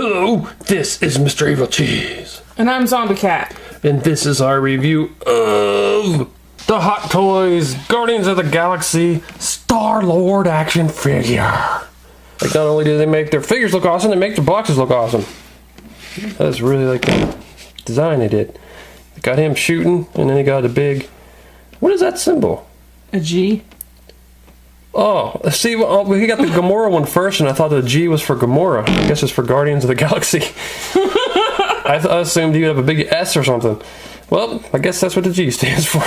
Hello, this is Mr. Evilcheese. And I'm Zombie Cat. And this is our review of the Hot Toys Guardians of the Galaxy Starlord action figure. Like, not only do they make their figures look awesome, they make their boxes look awesome. That's really like the design they did. They got him shooting, and then they got a big... What is that symbol? A G? Oh, see, well, he got the Gamora one first, and I thought the G was for Gamora. I guess it's for Guardians of the Galaxy. I assumed he would have a big S or something. Well, I guess that's what the G stands for.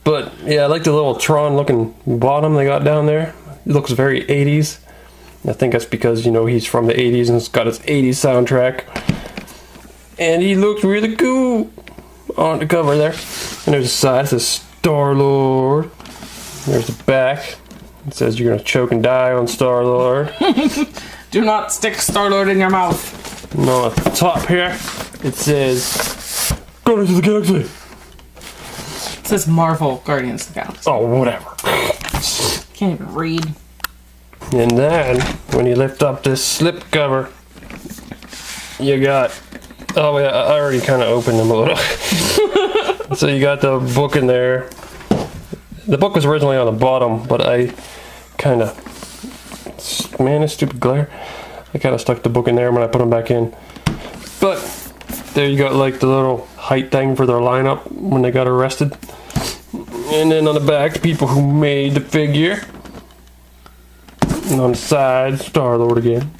But, yeah, I like the little Tron-looking bottom they got down there. It looks very 80s. I think that's because, you know, he's from the 80s and it's got his 80s soundtrack. And he looked really cool on the cover there. And there's a side, it says Starlord. There's the back. It says you're gonna choke and die on Starlord. Do not stick Starlord in your mouth. And on the top here, it says Guardians of the Galaxy. It says Marvel Guardians of the Galaxy. Oh, whatever. Can't even read. And then, when you lift up this slip cover, you got... Oh, yeah, I already kind of opened them a little. So you got the book in there. The book was originally on the bottom, but I kind of... Man, this stupid glare. I kind of stuck the book in there when I put them back in. But, there you got like the little height thing for their lineup when they got arrested. And then on the back, the people who made the figure. And on the side, Starlord again.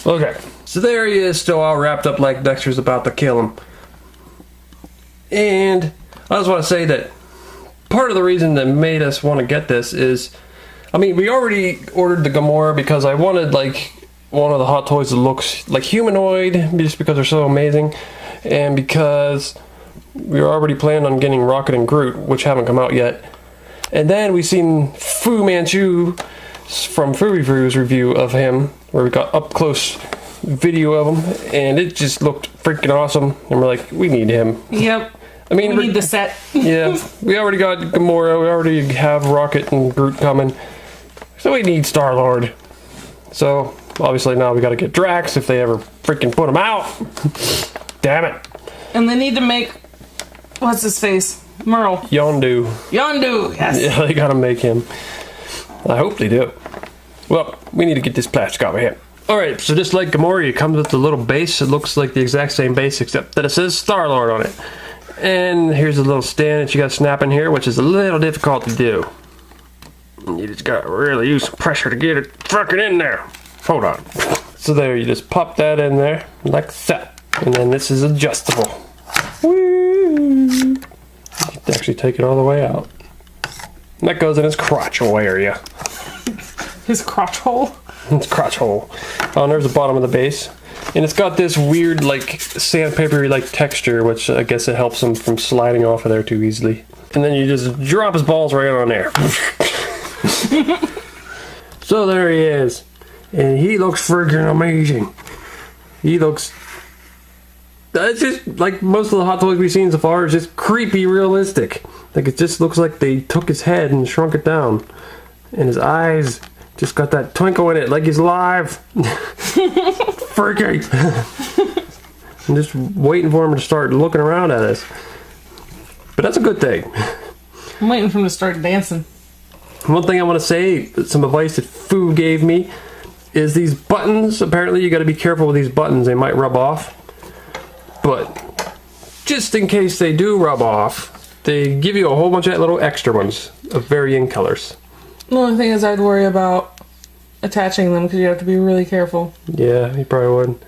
Okay, so there he is, still all wrapped up like Dexter's about to kill him. And I just want to say that part of the reason that made us want to get this is, I mean, we already ordered the Gamora because I wanted like one of the Hot Toys that looks like humanoid, just because they're so amazing, and because we were already planning on getting Rocket and Groot, which haven't come out yet. And then we seen Fu Manchu from Fu Review's review of him, where we got up close video of him, and it just looked freaking awesome. And we're like, we need him. Yep. I mean, we need the set. Yeah, we already got Gamora, we already have Rocket and Groot coming, so we need Starlord. So, obviously now we gotta get Drax if they ever freaking put him out. Damn it. And they need to make, what's his face? Merle. Yondu. Yondu, yes. Yeah, they gotta make him. I hope they do. Well, we need to get this plastic over here. Alright, so just like Gamora, it comes with the little base. It looks like the exact same base, except that it says Starlord on it. And here's a little stand that you got to snap in here, which is a little difficult to do. You just got to really use some pressure to get it fucking in there. Hold on. So there, you just pop that in there, like that. And then this is adjustable. Woo! You can actually take it all the way out. And that goes in his crotch hole area. His crotch hole? It's crotch hole. Oh, and there's the bottom of the base. And it's got this weird, like, sandpapery like texture, which I guess it helps him from sliding off of there too easily. And then you just drop his balls right on there. So there he is. And he looks freaking amazing. He looks... It's just, like most of the Hot Toys we've seen so far, is just creepy realistic. Like, it just looks like they took his head and shrunk it down. And his eyes just got that twinkle in it, like he's alive. Freaky. I'm just waiting for him to start looking around at us. But that's a good thing. I'm waiting for him to start dancing. One thing I want to say, some advice that Fu gave me, is these buttons. Apparently you got to be careful with these buttons. They might rub off. But just in case they do rub off, they give you a whole bunch of little extra ones of varying colors. The only thing is I'd worry about attaching them because you have to be really careful. Yeah, you probably would.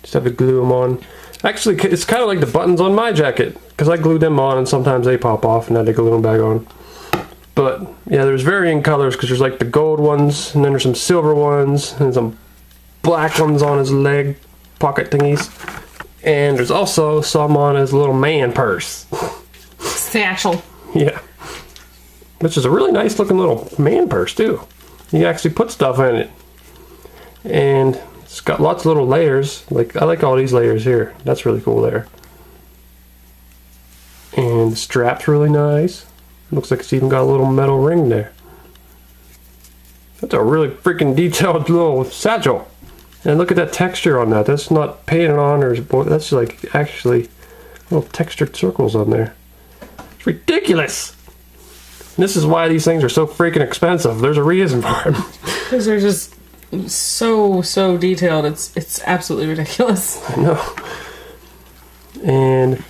Just have to glue them on. Actually, it's kind of like the buttons on my jacket, because I glued them on and sometimes they pop off and I had to glue them back on. But yeah, there's varying colors, because there's like the gold ones, and then there's some silver ones, and some black ones on his leg pocket thingies. And there's also some on his little man purse. Satchel. Yeah. Which is a really nice looking little man purse too. You can actually put stuff in it. And it's got lots of little layers. Like, I like all these layers here. That's really cool there. And the strap's really nice. Looks like it's even got a little metal ring there. That's a really freaking detailed little satchel. And look at that texture on that. That's not painted on, or that's like actually little textured circles on there. It's ridiculous. And this is why these things are so freaking expensive. There's a reason for them. Because they're just so detailed. It's absolutely ridiculous. I know. And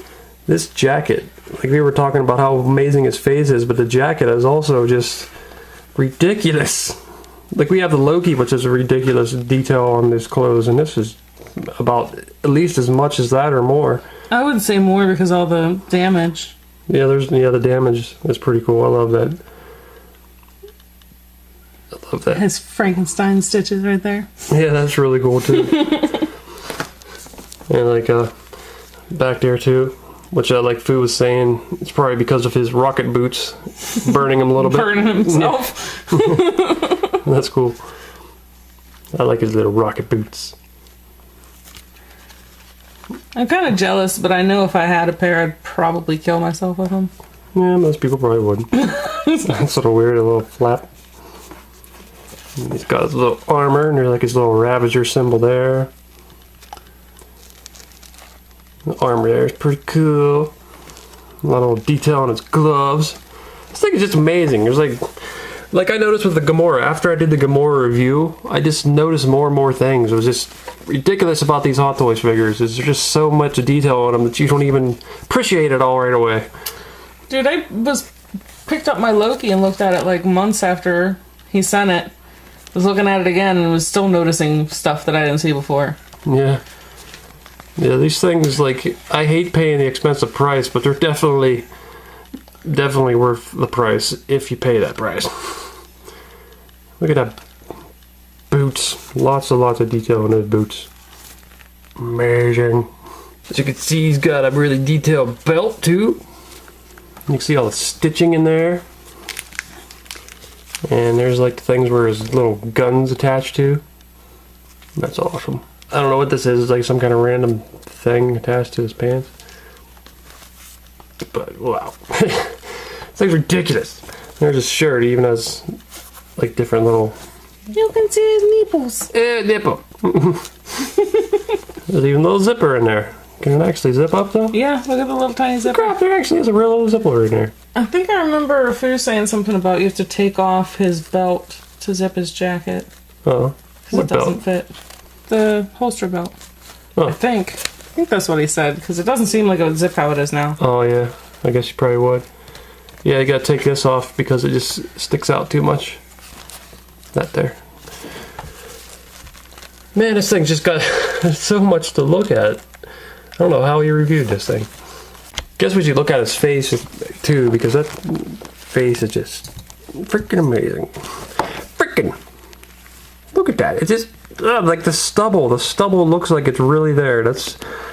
this jacket, like we were talking about how amazing his face is, but the jacket is also just ridiculous. Like we have the Loki, which is a ridiculous detail on his clothes, and this is about at least as much as that or more. I would say more because all the damage. Yeah, the damage is pretty cool. I love that. I love that. His Frankenstein stitches right there. Yeah, that's really cool too. And like back there too, which like Fu was saying, it's probably because of his rocket boots burning him a little bit. Burning himself. Yeah. That's cool. I like his little rocket boots. I'm kind of jealous, but I know if I had a pair, I'd probably kill myself with them. Yeah, most people probably wouldn't. That's sort of weird, a little flap. And he's got his little armor, and there's like his little Ravager symbol there. The armor there is pretty cool. A lot of detail on his gloves. This thing is just amazing. There's like I noticed with the Gamora, after I did the Gamora review, I just noticed more and more things. It was just ridiculous about these Hot Toys figures. There's just so much detail on them that you don't even appreciate it all right away. Dude, I picked up my Loki and looked at it like months after he sent it. Was looking at it again and was still noticing stuff that I didn't see before. Yeah. Yeah, these things, like, I hate paying the expensive price, but they're definitely worth the price if you pay that price. Look at that boots. Lots of detail on those boots. Amazing. As you can see, he's got a really detailed belt too. You can see all the stitching in there. And there's like the things where his little gun's attached to. That's awesome. I don't know what this is. It's like some kind of random thing attached to his pants. But wow. This thing's ridiculous. There's his shirt. He even has like different little... You can see his nipples. Nipple. There's even a little zipper in there. Can it actually zip up though? Yeah, look at the little tiny zipper. Crap, there actually is a real little zipper in there. I think I remember Fu saying something about you have to take off his belt to zip his jacket. Oh, Because it doesn't fit. The holster belt. Oh. I think that's what he said, because it doesn't seem like it would zip how it is now. Oh yeah, I guess you probably would. Yeah, you gotta take this off because it just sticks out too much. That there. Man, this thing's just got so much to look at. I don't know how he reviewed this thing. Guess we should look at his face too, because that face is just freaking amazing. Freaking! Look at that. It's just like the stubble. The stubble looks like it's really there.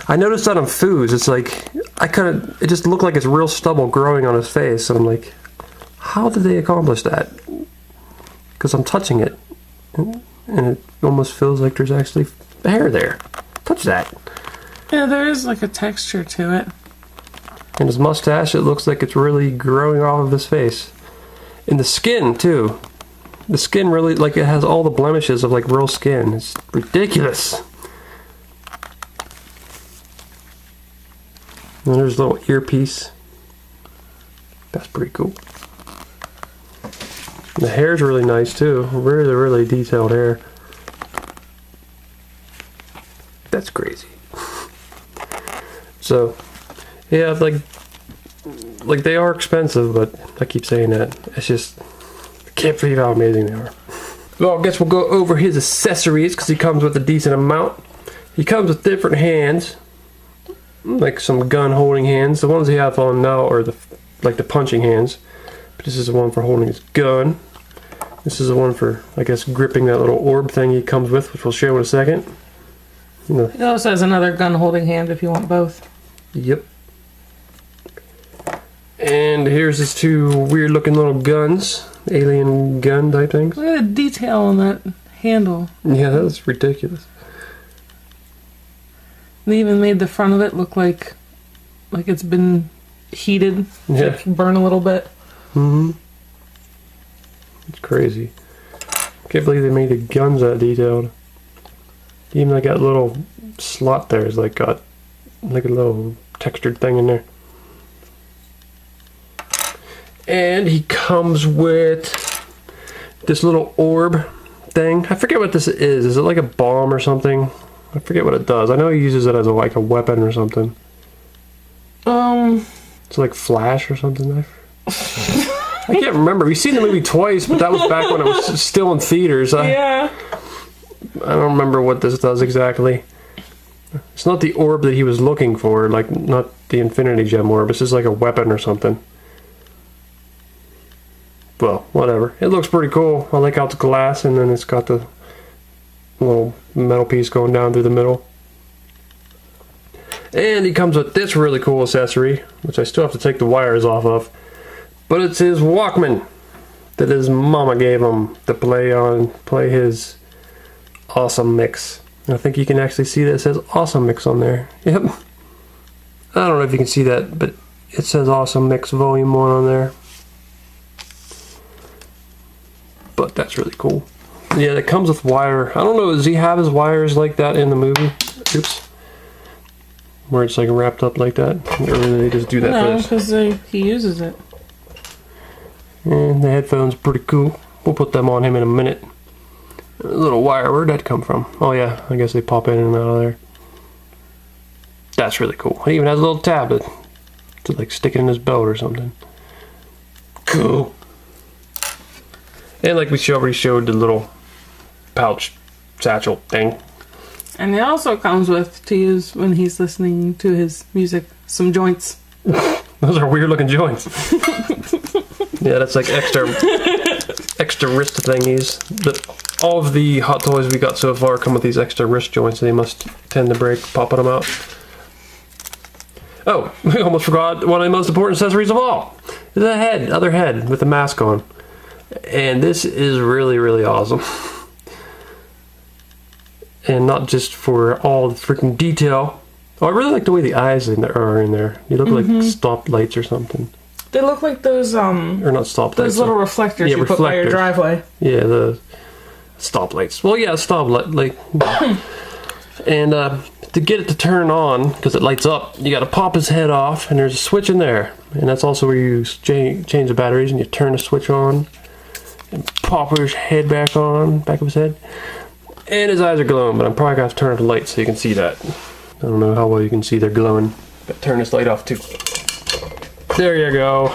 I noticed that on Fu's. It's like it just looked like it's real stubble growing on his face, and I'm like, how did they accomplish that? Because I'm touching it, and it almost feels like there's actually hair there. Touch that. Yeah, there is like a texture to it. And his mustache, it looks like it's really growing off of his face. And the skin too. The skin really, like, it has all the blemishes of like real skin. It's ridiculous. And there's a little earpiece. That's pretty cool. The hair's really nice too. Really detailed hair. That's crazy. So, yeah, like they are expensive, but I keep saying that. It's just, I can't believe how amazing they are. Well, I guess we'll go over his accessories, because he comes with a decent amount. He comes with different hands, like some gun holding hands. The ones he have on now are the punching hands. But this is the one for holding his gun. This is the one for, I guess, gripping that little orb thing he comes with, which we'll show in a second. It also has another gun holding hand if you want both. Yep. And here's his two weird looking little guns. Alien gun type things. Look at the detail on that handle. Yeah, that's ridiculous. They even made the front of it look like it's been heated. Yeah. Like burn a little bit. Mm-hmm. It's crazy. Can't believe they made the guns that detailed. Even like that little slot there is like got like a little textured thing in there. And he comes with this little orb thing. I forget what this is. Is it like a bomb or something? I forget what it does. I know he uses it as like a weapon or something. It's like Flash or something. I can't remember. We've seen the movie twice, but that was back when it was still in theaters. Yeah. I don't remember what this does exactly. It's not the orb that he was looking for, like not the Infinity Gem orb. It's just like a weapon or something. Well, whatever. It looks pretty cool. I like how it's glass and then it's got the little metal piece going down through the middle. And he comes with this really cool accessory, which I still have to take the wires off of. But it's his Walkman that his mama gave him to play his awesome mix. I think you can actually see that it says awesome mix on there. Yep. I don't know if you can see that, but it says awesome mix volume 1 on there. But that's really cool. Yeah, it comes with wire. I don't know, does he have his wires like that in the movie? Oops. Where it's like wrapped up like that? Or do they just do that no, for this? because he uses it. And the headphones are pretty cool. We'll put them on him in a minute. A little wire, where'd that come from? Oh yeah, I guess they pop in and out of there. That's really cool. He even has a little tablet to like stick it in his belt or something. Cool. And like we already showed the little pouch satchel thing. And it also comes with, to use when he's listening to his music, some joints. Those are weird looking joints. Yeah, that's like extra wrist thingies. All of the hot toys we got so far come with these extra wrist joints. They must tend to break popping them out. Oh, we almost forgot one of the most important accessories of all. The other head with the mask on. And this is really, really awesome. And not just for all the freaking detail. Oh, I really like the way the eyes are in there. You look like stoplights or something. They look like those or not stoplights. Those little reflectors you put by your driveway. Yeah, the stoplights. Well, yeah, stoplight. Like, and to get it to turn on, because it lights up, you got to pop his head off, and there's a switch in there, and that's also where you change the batteries, and you turn the switch on, and pop his head back on, back of his head, and his eyes are glowing. But I'm probably gonna have to turn off the light so you can see that. I don't know how well you can see they're glowing, but turn this light off too. There you go.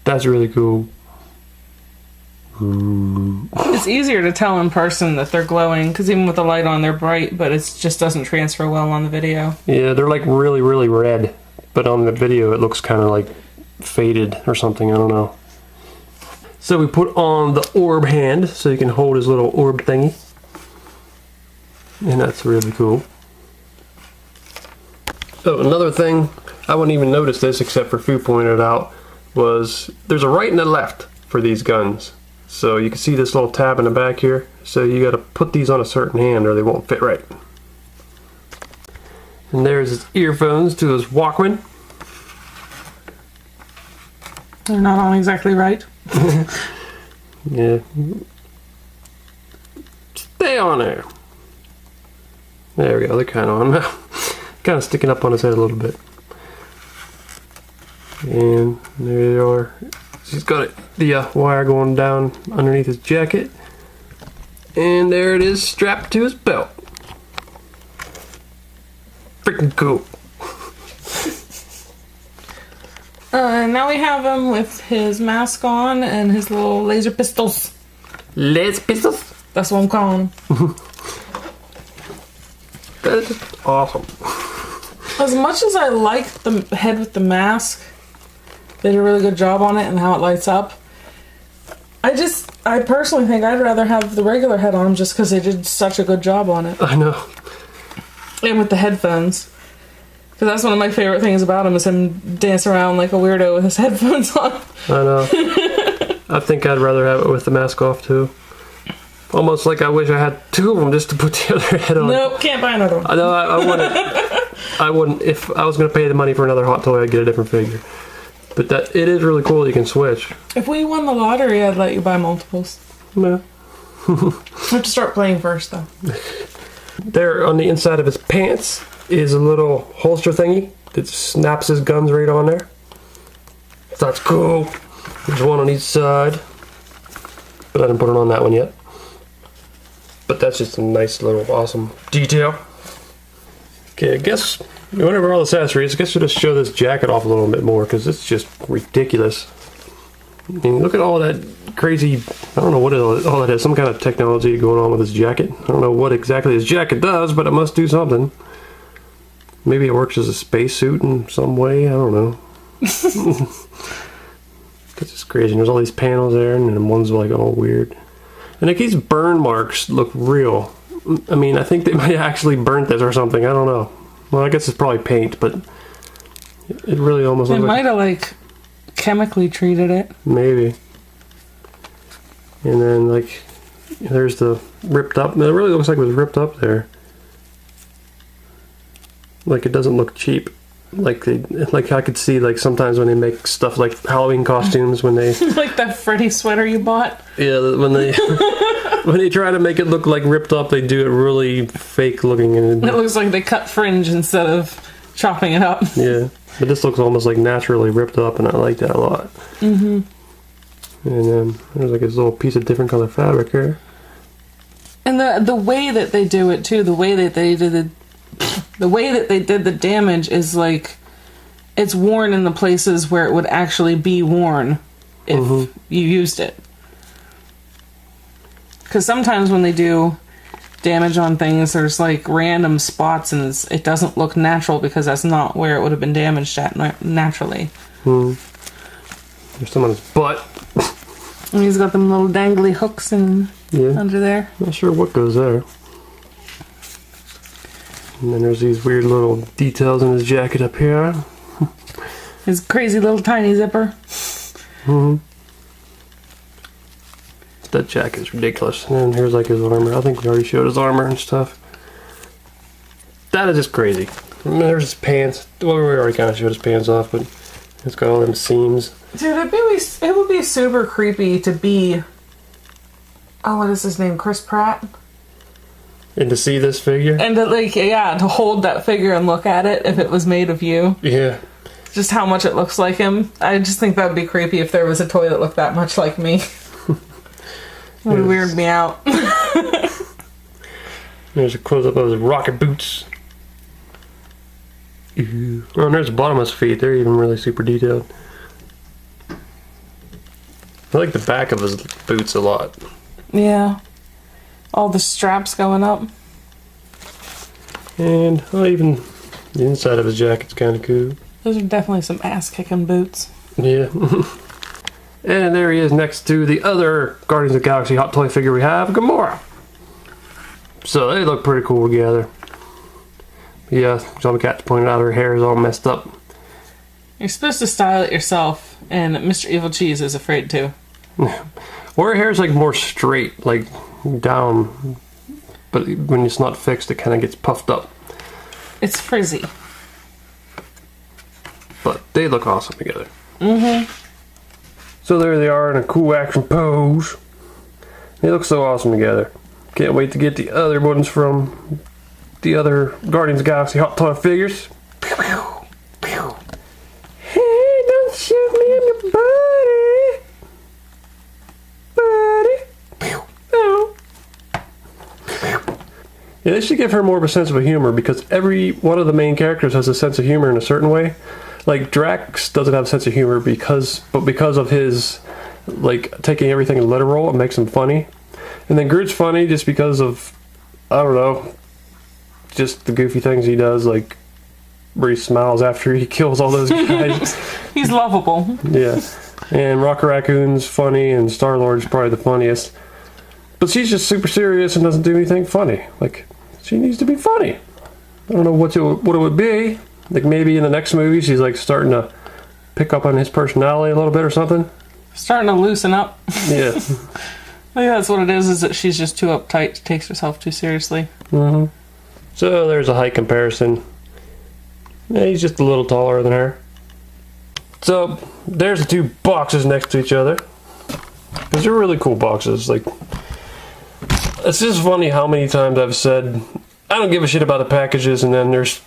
That's really cool. It's easier to tell in person that they're glowing, because even with the light on, they're bright, but it just doesn't transfer well on the video. Yeah, they're like really, really red, but on the video it looks kind of like faded or something, I don't know. So we put on the orb hand so you can hold his little orb thingy. And that's really cool. Oh, another thing, I wouldn't even notice this except for Fu pointed it out, was there's a right and a left for these guns. So you can see this little tab in the back here. So you got to put these on a certain hand or they won't fit right. And there's his earphones to his Walkman. They're not on exactly right. Yeah. Stay on there. There we go, they're kind of on now. Kind of sticking up on his head a little bit. And there they are. He's got the wire going down underneath his jacket. And there it is, strapped to his belt. Freaking cool. Now we have him with his mask on and his little laser pistols. Laser pistols? That's what I'm calling them. That is just awesome. As much as I like the head with the mask, they did a really good job on it and how it lights up. I personally think I'd rather have the regular head on just because they did such a good job on it. I know. And with the headphones. Because that's one of my favorite things about him, is him dancing around like a weirdo with his headphones on. I know. I think I'd rather have it with the mask off too. Almost like I wish I had two of them just to put the other head on. Nope, can't buy another one. I know, I wouldn't. I wouldn't. If I was going to pay the money for another hot toy, I'd get a different figure. But it is really cool you can switch. If we won the lottery, I'd let you buy multiples. Yeah. have to start playing first, though. There on the inside of his pants is a little holster thingy that snaps his guns right on there. So that's cool. There's one on each side. But I didn't put it on that one yet. But that's just a nice little awesome detail. Okay, I guess whenever all accessories, I guess we'll just show this jacket off a little bit more because it's just ridiculous. I mean, look at all that crazy, I don't know what all that is, some kind of technology going on with this jacket. I don't know what exactly this jacket does, but it must do something. Maybe it works as a spacesuit in some way, I don't know. It's just crazy. And there's all these panels there, and then one's like all weird. And like these burn marks look real. I mean, I think they might actually burnt this or something, I don't know. Well, I guess it's probably paint, but it really almost looks like... They might have like chemically treated it. Maybe. And then like there's the ripped up. It really looks like it was ripped up there. Like it doesn't look cheap. Like I could see like sometimes when they make stuff like Halloween costumes when they like that Freddy sweater you bought. Yeah, when they when they try to make it look like ripped up, they do it really fake looking, and it looks like they cut fringe instead of chopping it up. Yeah, but this looks almost like naturally ripped up, and I like that a lot. Mm-hmm. And then there's like this little piece of different color fabric here. And the way that they do it too, the way that they did the damage is like it's worn in the places where it would actually be worn if you used it. Because sometimes when they do damage on things, there's like random spots and it doesn't look natural because that's not where it would have been damaged at naturally. There's some on his butt. And he's got them little dangly hooks under there. Not sure what goes there. And then there's these weird little details in his jacket up here. His crazy little tiny zipper. That jacket's ridiculous. And then here's like his armor. I think we already showed his armor and stuff. That is just crazy. And there's his pants. Well, we already kind of showed his pants off, but it's got all them seams. Dude, it would be super creepy to be... Oh, what is his name? Chris Pratt? And to see this figure? And to hold that figure and look at it if it was made of you. Yeah. Just how much it looks like him. I just think that would be creepy if there was a toy that looked that much like me. It would weird me out. There's a close-up of his rocket boots. Ew. Oh, and there's the bottom of his feet. They're even really super detailed. I like the back of his boots a lot. Yeah. All the straps going up. And even the inside of his jacket's kind of cool. Those are definitely some ass-kicking boots. Yeah. And there he is next to the other Guardians of the Galaxy hot toy figure we have, Gamora. So they look pretty cool together. Yeah, Zombie Cat's pointed out her hair is all messed up. You're supposed to style it yourself, and Mr. Evilcheese is afraid to. Or her hair's like more straight, like down, but when it's not fixed, it kind of gets puffed up. It's frizzy. But they look awesome together. So there they are in a cool action pose. They look so awesome together. Can't wait to get the other ones from the other Guardians of the Galaxy hot toy figures. Pew, pew, pew. Hey, don't shoot me in your body. Buddy. Oh. Yeah, they should give her more of a sense of humor because every one of the main characters has a sense of humor in a certain way. Like Drax doesn't have a sense of humor because of his like taking everything literal, it makes him funny. And then Groot's funny just because of, I don't know, just the goofy things he does, like where he smiles after he kills all those guys. He's lovable. Yeah. And Rocket Raccoon's funny and Starlord's probably the funniest. But she's just super serious and doesn't do anything funny. Like, she needs to be funny. I don't know what it would be. Like maybe in the next movie she's like starting to pick up on his personality a little bit or something. Starting to loosen up. Yeah. I think that's what it is that she's just too uptight, takes herself too seriously. So there's a height comparison. Yeah, he's just a little taller than her. So there's the two boxes next to each other. Because they're really cool boxes. Like, It's just funny how many times I've said, I don't give a shit about the packages, and then there's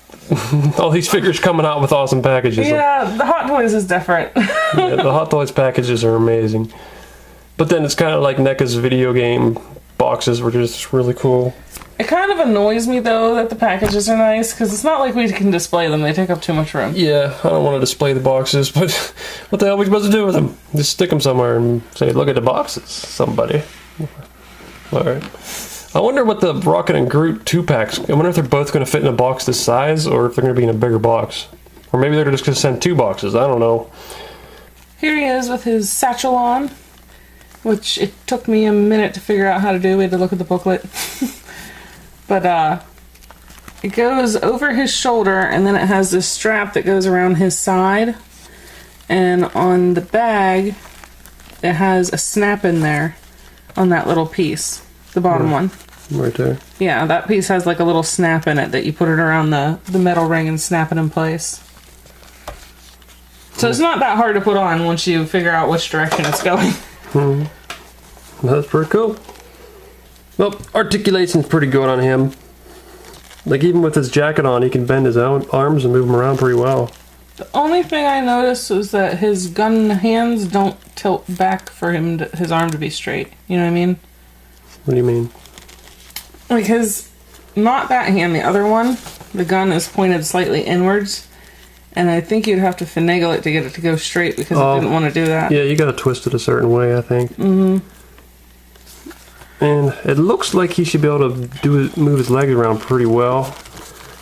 all these figures coming out with awesome packages. Yeah, the Hot Toys is different. Yeah, the Hot Toys packages are amazing. But then it's kind of like NECA's video game boxes, which is just really cool. It kind of annoys me, though, that the packages are nice, because it's not like we can display them. They take up too much room. Yeah, I don't want to display the boxes, but what the hell are we supposed to do with them? Just stick them somewhere and say, look at the boxes, somebody. Alright. I wonder what the Rocket and Groot 2-packs, I wonder if they're both going to fit in a box this size, or if they're going to be in a bigger box. Or maybe they're just going to send 2 boxes, I don't know. Here he is with his satchel on, which it took me a minute to figure out how to do. We had to look at the booklet. But it goes over his shoulder, and then it has this strap that goes around his side. And on the bag, it has a snap in there on that little piece, the bottom one. Right there. Yeah, that piece has like a little snap in it that you put it around the metal ring and snap it in place. So it's not that hard to put on once you figure out which direction it's going. That's pretty cool. Well, articulation's pretty good on him. Like, even with his jacket on, he can bend his arms and move them around pretty well. The only thing I noticed was that his gun hands don't tilt back for him his arm to be straight. You know what I mean? What do you mean? Because not that hand, the other one, the gun is pointed slightly inwards. And I think you'd have to finagle it to get it to go straight because it didn't want to do that. Yeah, you gotta twist it a certain way, I think. Mm-hmm. And it looks like he should be able to move his legs around pretty well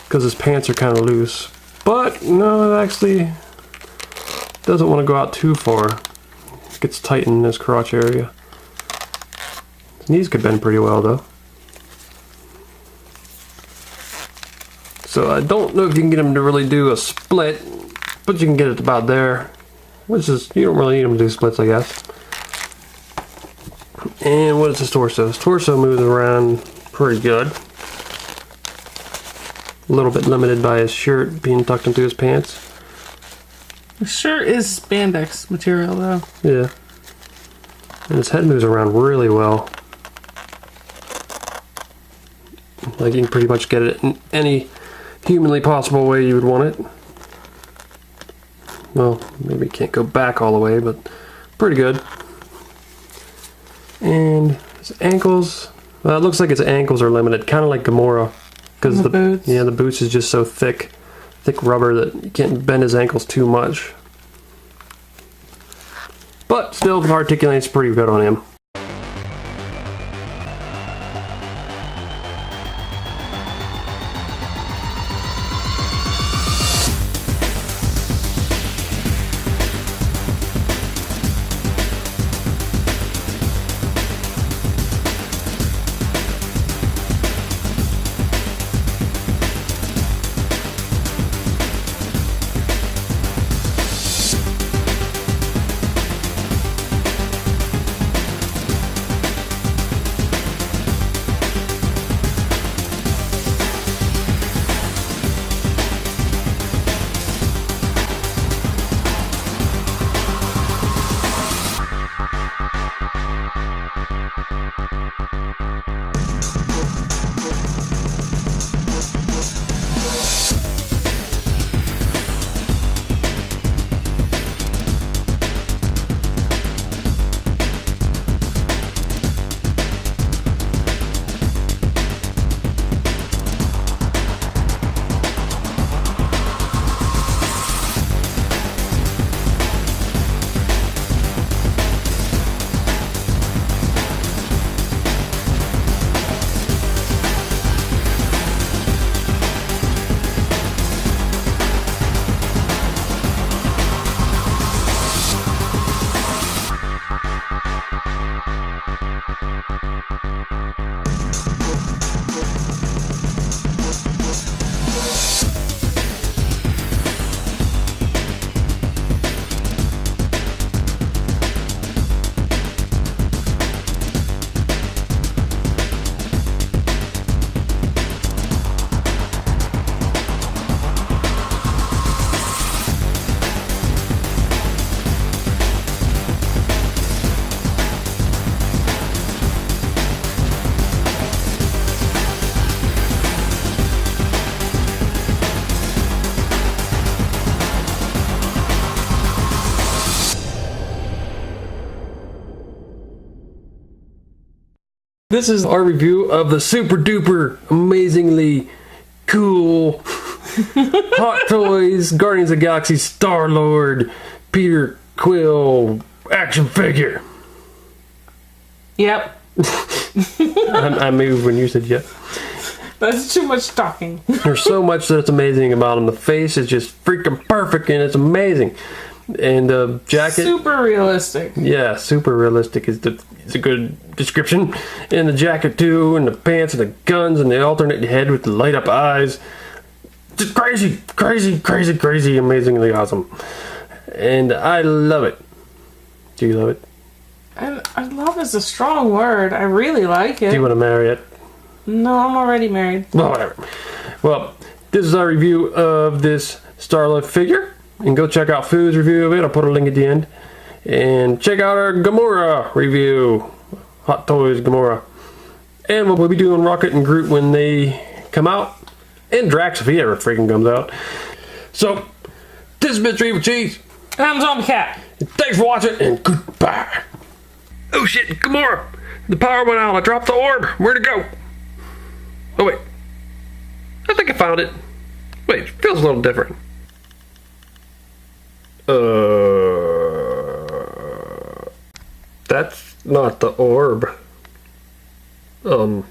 because his pants are kind of loose. But no, it actually doesn't want to go out too far. It gets tight in his crotch area. His knees could bend pretty well though. So I don't know if you can get him to really do a split, but you can get it about there. Which is, you don't really need him to do splits, I guess. And what is his torso? His torso moves around pretty good. A little bit limited by his shirt being tucked into his pants. The shirt is spandex material though. Yeah. And his head moves around really well. Like, you can pretty much get it in any humanly possible way you would want it. Well, maybe can't go back all the way, but pretty good. And his ankles, well, it looks like his ankles are limited, kind of like Gamora, because the boots. Yeah, the boots is just so thick rubber that you can't bend his ankles too much. But still, the articulation's pretty good on him. This is our review of the super duper amazingly cool Hot Toys Guardians of the Galaxy Starlord Peter Quill action figure. Yep. I moved when you said yep. That's too much talking. There's so much that's amazing about him. The face is just freaking perfect and it's amazing. And the jacket, super realistic. Yeah, super realistic is a good description. And the jacket too, and the pants, and the guns, and the alternate head with the light up eyes. Just crazy, crazy, crazy, crazy, amazingly awesome. And I love it. Do you love it? I love is a strong word. I really like it. Do you want to marry it? No, I'm already married. Well, whatever. Well, this is our review of this Starlord figure. And go check out Food's review of it. I'll put a link at the end. And check out our Gamora review. Hot Toys Gamora. And we'll be doing Rocket and Groot when they come out. And Drax if he ever freaking comes out. So, this is Mr. Evilcheese. And I'm Zombie Cat. Thanks for watching and goodbye. Oh shit, Gamora! The power went out. I dropped the orb. Where'd it go? Oh wait. I think I found it. Wait, it feels a little different. That's not the orb. Oh,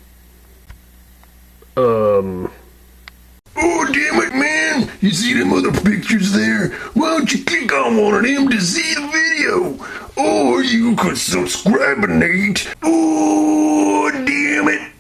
damn it, man! You see them other pictures there? Why don't you click on one of them to see the video? Or you could subscribe, Nate. Oh, damn it!